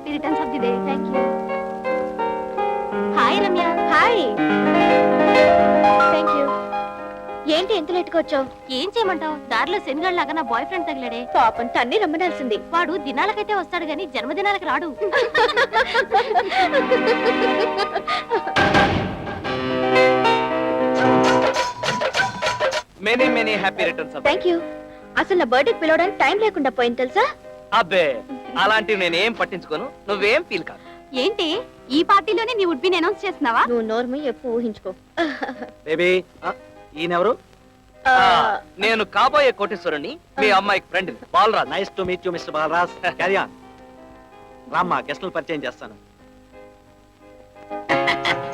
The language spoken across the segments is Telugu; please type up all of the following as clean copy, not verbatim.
Happy returns of the day. Thank you. Hi Ramya. Hi. Thank you. ఏంటి ఎంత లేట్గా వచ్చావు? ఏం చేయమంటావు, దారిలో శనిగాడు లాగా నా బాయ్ ఫ్రెండ్ తగిలాడే. పాపం తన్ని రమ్మనాల్సింది. వాడు దినాలకైతే వస్తాడు గాని జన్మదినాలకు రాడు. Many many happy returns of. Thank you. అసలు నా బర్త్డేకి పిలవడానికి టైం లేకుండా పోయింది తెలుసా? అబ్బే అలాంటివి నేనేం పట్టించుకోను, నువ్వేం ఫీల్ కాదు. ఏంటి ఈ పార్టీలోనే నీ వుడ్ బి అనౌన్స్ చేస్తున్నావా? నువ్వు నోర్మి ఎక్కువ ఊహించుకో. బేబీ ఈయనెవరు? నేను కాబోయే కోటేశ్వరుని, మీ అమ్మాయికి friend Balaraj. Nice to meet you mister Balaraj. Carry on. రామ్మా, గెస్టులు పరిచయం చేస్తాను.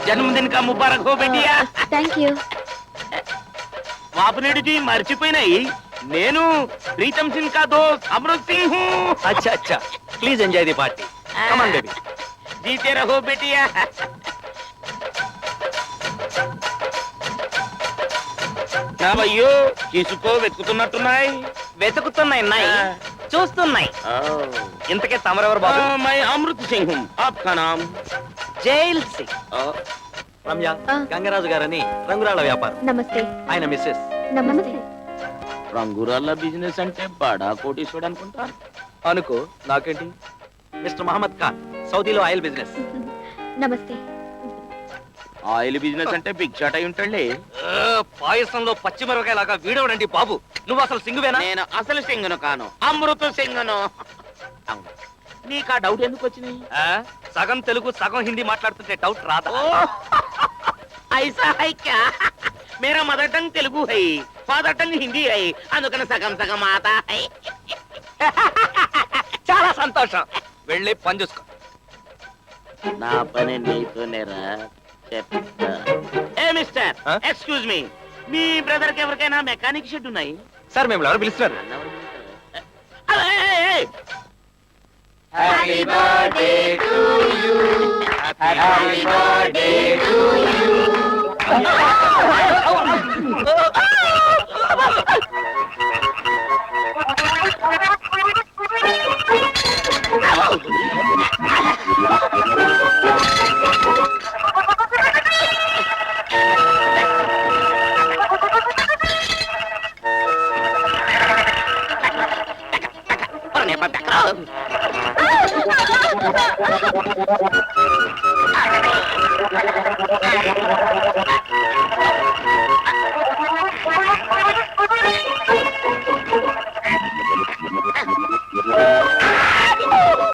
జన్మదిన కా ముబారక్ హో బెండియా. థాంక్యూ. వాపనేడుజీ మర్చిపోయినాయి, నేను ప్రీతం సింగ్ కా దోస్త్ అమృత్ సింగ్ హూ. అచ్చా అచ్చా, please enjoy the party. Come on baby. జీతే రహో బేటియా. అయ్యో తీసుకో, వెతుకుతున్నట్టున్నాయి. వెతుకుతున్నాయి, చూస్తున్నాయి. ఇంతకే తమరెవరు బాబు? మై అమృత్ సింగ్ హూ. ఆప్కా నామ్? జైల్ సింగ్. రమ్య, గంగరాజు గారని రంగురాళ్ల వ్యాపారం. నమస్తే. ఆయన మిస్సెస్. నమస్తే. రంగురాళ్ళ బిజినెస్ అంటే బడా కోటీశ్వరుడు అనుకుంటా. అనుకో, నాకేంటి. మిస్టర్ మహమ్మద్ ఖాన్, సౌదీలో ఆయిల్ బిజినెస్. నమస్తే. ఆయిల్ బిజినెస్ అంటే బిగ్ షాట్ అయి ఉంటాడులే. పాయసంలో పచ్చిమిరపకాయ లాగా వీడవడండి బాబు. నువ్వు అసలు సింగువేనా? నేను అసలు సింగను కాను, అమృత సింగను. అవును, నీకు ఆ డౌట్ ఎందుకు వచ్చినాయి? సగం తెలుగు సగం హిందీ మాట్లాడుతుంటే డౌట్ రాదా? ఐసా హై క్యా? మేరా mother tongue Telugu high, father tongue Hindi high, అందుకని సగం సగం ఆతా హై. చాలా సంతోషం. వెళ్ళి పని చూసుకో. నా పని నీతోనేరా చెప్తా. ఏ మిస్టర్, ఎక్స్క్యూజ్ మీ, మీ బ్రదర్ కి ఎవరికైనా మెకానిక్ షెడ్ ఉన్నాయి? సార్ మేము ఎవరు పిలుస్తున్నారు? Happy birthday to you. Happy birthday to you.